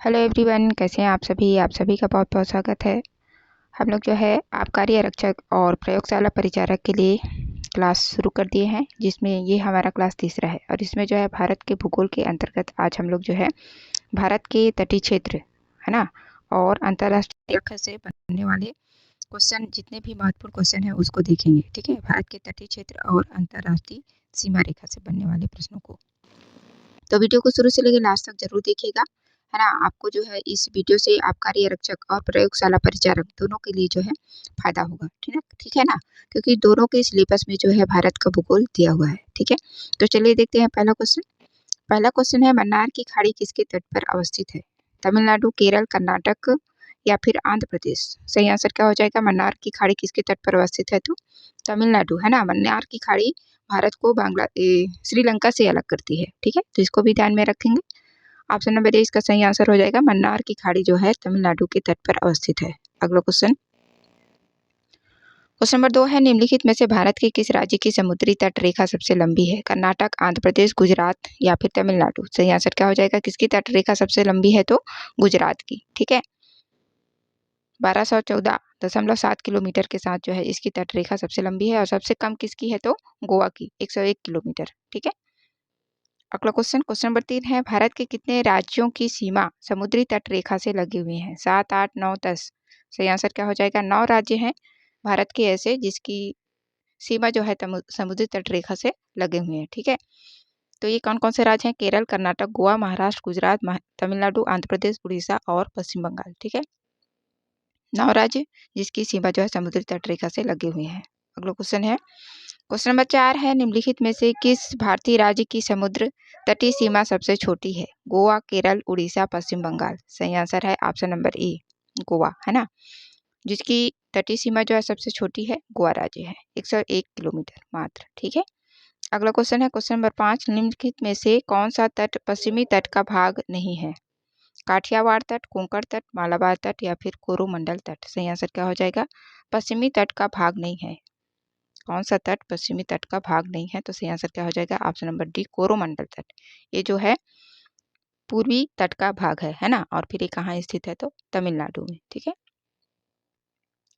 Hello everyone, कैसे हैं आप सभी का बहुत बहुत स्वागत है। हम लोग जो है आबकारी आरक्षक और प्रयोगशाला परिचारक के लिए क्लास शुरू कर दिए हैं, जिसमें ये हमारा क्लास तीसरा है। और इसमें जो है भारत के भूगोल के अंतर्गत आज हम लोग जो है भारत के तटीय क्षेत्र है ना, और अंतर्राष्ट्रीय रेखा से बनने वाले क्वेश्चन, जितने भी महत्वपूर्ण क्वेश्चन है उसको देखेंगे। ठीक है, भारत के तटीय क्षेत्र और अंतर्राष्ट्रीय सीमा रेखा से बनने वाले प्रश्नों को। तो वीडियो को शुरू से लेकर लास्ट तक जरूर देखिएगा, है ना। आपको जो है इस वीडियो से आबकारी आरक्षक और प्रयोगशाला परिचारक दोनों के लिए जो है फायदा होगा। ठीक है ना, क्योंकि दोनों के सिलेबस में जो है भारत का भूगोल दिया हुआ है। ठीक है, तो चलिए देखते हैं पहला क्वेश्चन। पहला क्वेश्चन है, मन्नार की खाड़ी किसके तट पर अवस्थित है? तमिलनाडु, केरल, कर्नाटक या फिर आंध्र प्रदेश? सही आंसर क्या हो जाएगा? मन्नार की खाड़ी किसके तट पर अवस्थित है? तो तमिलनाडु, है ना। मन्नार की खाड़ी भारत को श्रीलंका से अलग करती है। ठीक है, तो इसको भी ध्यान में रखेंगे। ऑप्शन नंबर ए इसका सही आंसर हो जाएगा। मन्नार की खाड़ी जो है तमिलनाडु के तट पर अवस्थित है। अगला क्वेश्चन, क्वेश्चन नंबर 2 है, निम्नलिखित में से भारत के किस राज्य की समुद्री तट रेखा सबसे लंबी है? कर्नाटक, आंध्र प्रदेश, गुजरात या फिर तमिलनाडु? सही आंसर क्या हो जाएगा? किसकी तट रेखा सबसे लंबी है? तो गुजरात की। ठीक है, 1214.7 किलोमीटर के साथ जो है इसकी तट रेखा सबसे लंबी है। और सबसे कम किसकी है? तो गोवा की, 101 किलोमीटर। ठीक है, अगला क्वेश्चन, क्वेश्चन नंबर 3 है, भारत के कितने राज्यों की सीमा समुद्री तट रेखा से लगी हुई है? 7, 8, 9, 10? सही आंसर क्या हो जाएगा? 9 राज्य हैं भारत के ऐसे जिसकी सीमा जो है समुद्री तट रेखा से लगे हुए हैं। ठीक है, तो ये कौन कौन से राज्य हैं? केरल, कर्नाटक, गोवा, महाराष्ट्र, गुजरात, तमिलनाडु, आंध्र प्रदेश, उड़ीसा और पश्चिम बंगाल। ठीक है, 9 राज्य जिसकी सीमा जो है समुद्री तट रेखा से लगे हुए हैं। अगला क्वेश्चन है, क्वेश्चन नंबर 4 है, निम्नलिखित में से किस भारतीय राज्य की समुद्र तटीय सीमा सबसे छोटी है? गोवा, केरल, उड़ीसा, पश्चिम बंगाल? सही आंसर है ऑप्शन नंबर ए, गोवा, है ना। जिसकी तटीय सीमा जो है सबसे छोटी है, गोवा राज्य है, 101 किलोमीटर मात्र। ठीक है, अगला क्वेश्चन है, क्वेश्चन नंबर 5, निम्नलिखित में से कौन सा तट पश्चिमी तट का भाग नहीं है? काठियावाड़ तट, कोंकण तट, मालाबार तट या फिर कोरोमंडल तट? सही आंसर क्या हो जाएगा? पश्चिमी तट का भाग नहीं है। कौन सा तट पश्चिमी तट का भाग नहीं है? तो सही आंसर क्या हो जाएगा? ऑप्शन नंबर डी, कोरोमंडल तट। ये जो है पूर्वी तट का भाग है ना। और फिर ये कहाँ स्थित है? तो तमिलनाडु में। ठीक है,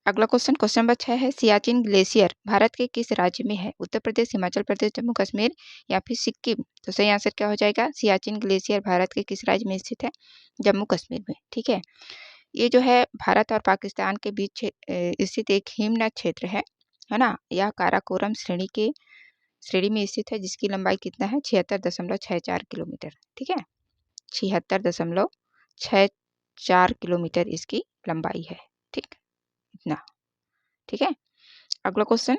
अगला क्वेश्चन, क्वेश्चन नंबर 6 है, सियाचिन ग्लेशियर भारत के किस राज्य में है? उत्तर प्रदेश, हिमाचल प्रदेश, जम्मू कश्मीर या फिर सिक्किम? तो सही आंसर क्या हो जाएगा? सियाचिन ग्लेशियर भारत के किस राज्य में स्थित है? जम्मू कश्मीर में। ठीक है, ये जो है भारत और पाकिस्तान के बीच स्थित एक हिमनद क्षेत्र है ना। यह काराकोरम श्रेणी में स्थित है, जिसकी लंबाई कितना है? 76.64 किलोमीटर। ठीक है, 76.64 किलोमीटर इसकी लंबाई है। ठीक, इतना। ठीक है, अगला क्वेश्चन,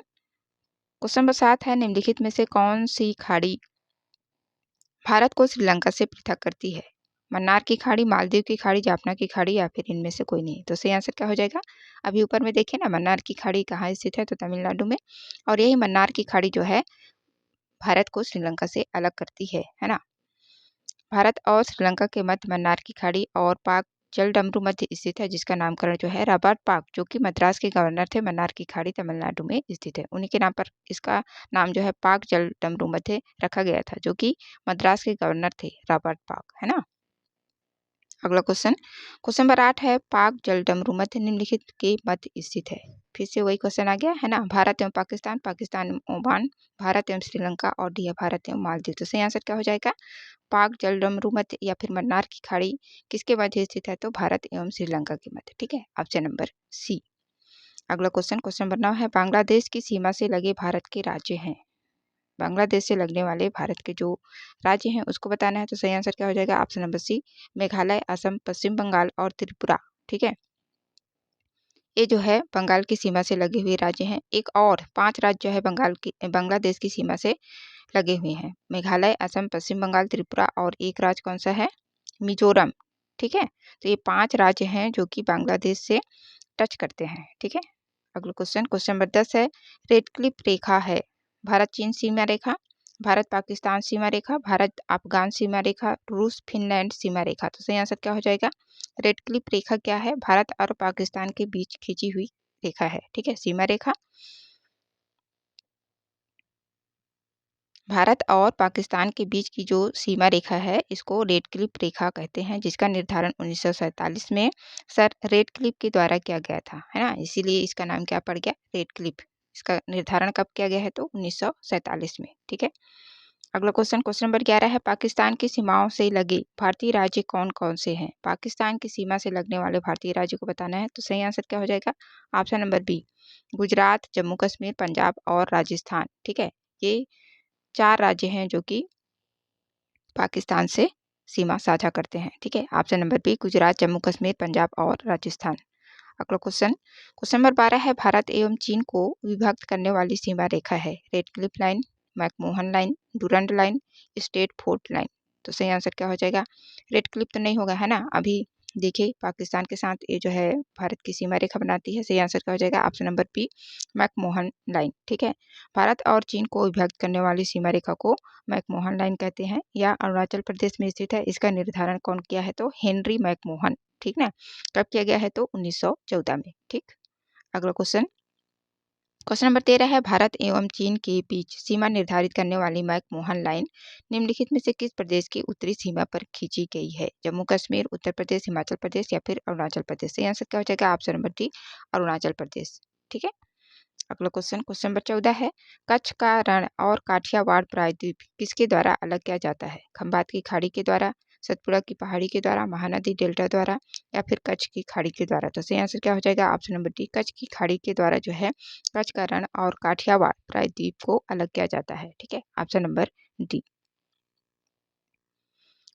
क्वेश्चन नंबर 7 है, निम्नलिखित में से कौन सी खाड़ी भारत को श्रीलंका से पृथक करती है? मन्नार की खाड़ी, मालदीव की खाड़ी, जाफना की खाड़ी या फिर इनमें से कोई नहीं? तो सही आंसर क्या हो जाएगा? अभी ऊपर में देखें ना, मन्नार की खाड़ी कहाँ स्थित है? तो तमिलनाडु में। और यही मन्नार की खाड़ी जो है भारत को श्रीलंका से अलग करती है ना। भारत और श्रीलंका के मध्य मन्नार की खाड़ी और पाक जलडमरू मध्य स्थित है, जिसका नामकरण जो है रॉबर्ट पाक, जो कि मद्रास के गवर्नर थे, मन्नार की खाड़ी तमिलनाडु में स्थित है, उन्हीं के नाम पर इसका नाम जो है पाक जलडमरू मध्य रखा गया था, जो कि मद्रास के गवर्नर थे, रॉबर्ट पाक, है ना। अगला क्वेश्चन, क्वेश्चन नंबर 8 है, पाक जलडमरू मध्य निम्नलिखित के मध्य स्थित है? फिर से वही क्वेश्चन आ गया है ना। भारत एवं पाकिस्तान, पाकिस्तान एवं ओमान, भारत एवं श्रीलंका और डी है भारत एवं मालदीव? तो सही आंसर क्या हो जाएगा? पाक जलडमरू मध्य या फिर मन्नार की खाड़ी किसके मध्य स्थित है? तो भारत एवं श्रीलंका के मध्य। ठीक है, ऑप्शन नंबर सी। अगला क्वेश्चन, क्वेश्चन नंबर 9 है, बांग्लादेश की सीमा से लगे भारत के राज्य हैं? बांग्लादेश से लगने वाले भारत के जो राज्य हैं उसको बताना है। तो सही आंसर क्या हो जाएगा? Option number C, Meghalaya, Assam, Paschim Bengal और त्रिपुरा। ठीक है, ये जो है बंगाल की सीमा से लगे हुए राज्य हैं। एक और 5 राज्य जो है बांग्लादेश की सीमा से लगे हुए हैं, मेघालय, असम, पश्चिम बंगाल, त्रिपुरा और एक राज्य कौन सा है? मिजोरम। ठीक है, तो ये 5 राज्य हैं जो कि बांग्लादेश से टच करते हैं। ठीक है, अगला क्वेश्चन, क्वेश्चन नंबर 10 है, रेड क्लिफ रेखा है भारत चीन सीमा रेखा, भारत पाकिस्तान सीमा रेखा, भारत अफगान सीमा रेखा, रूस फिनलैंड सीमा रेखा? तो सही आंसर क्या हो जाएगा? रेड क्लिफ रेखा क्या है? भारत और पाकिस्तान के बीच खींची हुई रेखा है। ठीक है, सीमा रेखा। भारत और पाकिस्तान के बीच की जो सीमा रेखा है इसको रेड क्लिफ रेखा कहते हैं, जिसका निर्धारण 1947 में सर रेड क्लिफ के द्वारा किया गया था, है ना। इसीलिए इसका नाम क्या पड़ गया, रेड क्लिफ। इसका निर्धारण कब किया गया है, तो 1947 में। ठीक है, अगला क्वेश्चन, क्वेश्चन नंबर 11 है, पाकिस्तान की सीमाओं से लगे भारतीय राज्य कौन कौन से हैं। पाकिस्तान की सीमा से लगने वाले भारतीय राज्य को बताना है, तो सही आंसर क्या हो जाएगा, option number B, Gujarat, Jammu Kashmir, Punjab और राजस्थान। ठीक है, ये 4 राज्य हैं जो कि पाकिस्तान से सीमा साझा करते हैं। ठीक है, option number B, Gujarat, Jammu Kashmir, Punjab और राजस्थान। अगला क्वेश्चन, क्वेश्चन नंबर 12 है, भारत एवं चीन को विभक्त करने वाली सीमा रेखा है, red Cliff line, McMahon line, Durand line, state fort line. तो सही आंसर क्या हो जाएगा, रेड क्लिफ तो नहीं होगा, है ना। अभी देखिए पाकिस्तान के साथ ये जो है भारत की सीमा रेखा बनाती है। सही आंसर क्या हो जाएगा, option number B, McMahon line. ठीक है, भारत और चीन को विभक्त करने वाली सीमा रेखा को मैकमोहन लाइन कहते हैं, या अरुणाचल प्रदेश में स्थित है। इसका निर्धारण कौन किया है, तो हेनरी मैकमोहन। ठीक ना, कब किया गया है, तो 1914 में। ठीक, अगला क्वेश्चन, क्वेश्चन नंबर 13 है, भारत एवं चीन के बीच सीमा निर्धारित करने वाली मैकमोहन लाइन निम्नलिखित में से किस प्रदेश की उत्तरी सीमा पर खींची गई है। जम्मू कश्मीर, उत्तर प्रदेश, हिमाचल प्रदेश या फिर अरुणाचल प्रदेश। सही आंसर क्या हो जाएगा, option number D, Arunachal Pradesh. ठीक है, अगला क्वेश्चन, क्वेश्चन नंबर 14 है, कच्छ का रण और काठियावाड़ प्रायद्वीप किसके द्वारा अलग किया जाता है। खंबात की खाड़ी के द्वारा, सतपुड़ा की पहाड़ी के द्वारा, महानदी डेल्टा द्वारा या फिर कच्छ की खाड़ी के द्वारा। तो सही आंसर क्या हो जाएगा, ऑप्शन नंबर डी, कच्छ की खाड़ी के द्वारा जो है कच्छ का रण और काठियावाड़ प्रायद्वीप को अलग किया जाता है। ठीक है, option number D.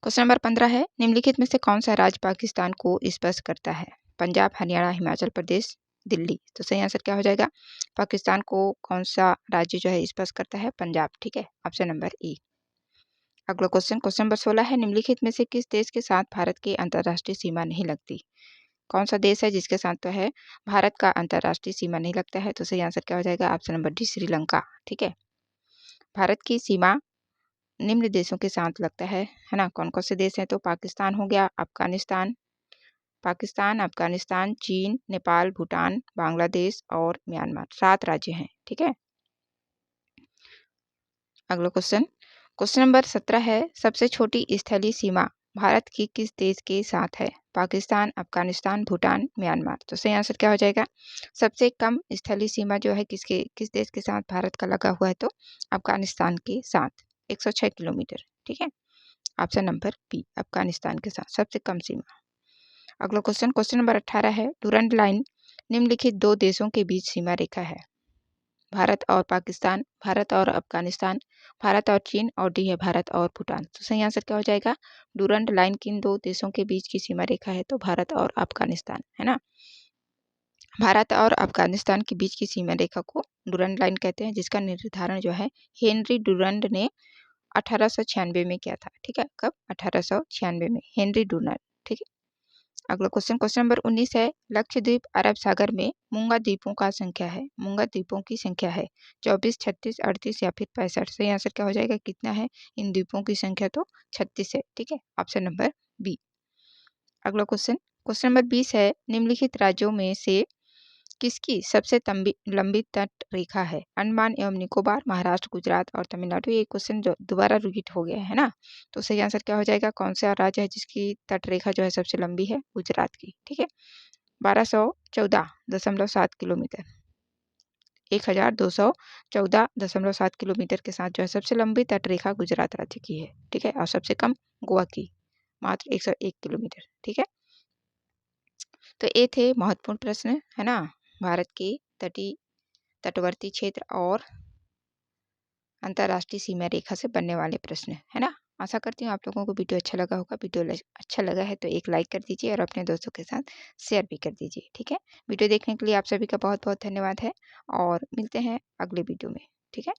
Question number 15 है, निम्नलिखित में से कौन सा राज्य पाकिस्तान को स्पर्श करता है। पंजाब, हरियाणा, हिमाचल प्रदेश, दिल्ली। तो सही आंसर क्या हो जाएगा, पाकिस्तान को कौन सा राज्य जो है स्पर्श करता है, पंजाब। ठीक है, ऑप्शन नंबर ई। अगला क्वेश्चन, क्वेश्चन नंबर 16 है, निम्नलिखित में से किस देश के साथ भारत की अंतर्राष्ट्रीय सीमा नहीं लगती। कौन सा देश है जिसके साथ तो है भारत का अंतर्राष्ट्रीय सीमा नहीं लगता है। तो सही आंसर क्या हो जाएगा, ऑप्शन नंबर डी, श्रीलंका। ठीक है, भारत की सीमा निम्न देशों के साथ लगता है ना। कौन कौन से देश हैं, तो पाकिस्तान हो गया, अफगानिस्तान, चीन, नेपाल, भूटान, बांग्लादेश और म्यांमार। 7 राज्य हैं। ठीक है, अगला क्वेश्चन, क्वेश्चन नंबर 17 है, सबसे छोटी स्थलीय सीमा भारत की किस देश के साथ है। पाकिस्तान, अफगानिस्तान, भूटान, म्यांमार। तो सही आंसर क्या हो जाएगा, सबसे कम स्थलीय सीमा जो है किस देश के साथ भारत का लगा हुआ है, तो अफगानिस्तान के साथ 106 किलोमीटर। ठीक है, ऑप्शन नंबर बी, अफगानिस्तान के साथ सबसे कम सीमा। अगला क्वेश्चन, क्वेश्चन नंबर 18 है, डूरंड लाइन निम्नलिखित 2 देशों के बीच सीमा रेखा है। भारत और पाकिस्तान, भारत और अफगानिस्तान, भारत और चीन और डी है भारत और भूटान। तो सही आंसर क्या हो जाएगा, डूरंड लाइन किन 2 देशों के बीच की सीमा रेखा है, तो भारत और अफगानिस्तान, है ना। भारत और अफगानिस्तान के बीच की सीमा रेखा को डूरंड लाइन कहते हैं, जिसका निर्धारण जो है हेनरी डूरंड ने 1896 में किया था। ठीक है, कब, 1896 में, हेनरी डूरंड। ठीक है, अगला क्वेश्चन, क्वेश्चन नंबर 19 है, लक्षद्वीप अरब सागर में मूंगा द्वीपों का संख्या है, मूंगा द्वीपों की संख्या है 24, 36, 38 या फिर 65। सही आंसर क्या हो जाएगा, कितना है इन द्वीपों की संख्या, तो 36 है। ठीक है, ऑप्शन नंबर बी। अगला क्वेश्चन, क्वेश्चन नंबर 20 है, निम्नलिखित राज्यों में से किसकी सबसे लंबी तट रेखा है। अंडमान एवं निकोबार, महाराष्ट्र, गुजरात और तमिलनाडु। ये क्वेश्चन जो दोबारा रिपीट हो गया है ना, तो सही आंसर क्या हो जाएगा, कौन सा राज्य है जिसकी तट रेखा जो है सबसे लंबी है, गुजरात की। ठीक है, 1214.7 किलोमीटर, 1214.7 किलोमीटर के साथ जो है सबसे लंबी तट रेखा गुजरात राज्य की है। ठीक है, और सबसे कम गोवा की, मात्र 101 किलोमीटर। ठीक है, तो ये थे महत्वपूर्ण प्रश्न, है ना, भारत के तटवर्ती क्षेत्र और अंतर्राष्ट्रीय सीमा रेखा से बनने वाले प्रश्न, है ना। आशा करती हूँ आप लोगों को वीडियो अच्छा लगा होगा। वीडियो अच्छा लगा है तो एक लाइक कर दीजिए और अपने दोस्तों के साथ शेयर भी कर दीजिए। ठीक है, वीडियो देखने के लिए आप सभी का बहुत बहुत धन्यवाद है और मिलते हैं अगले वीडियो में। ठीक है।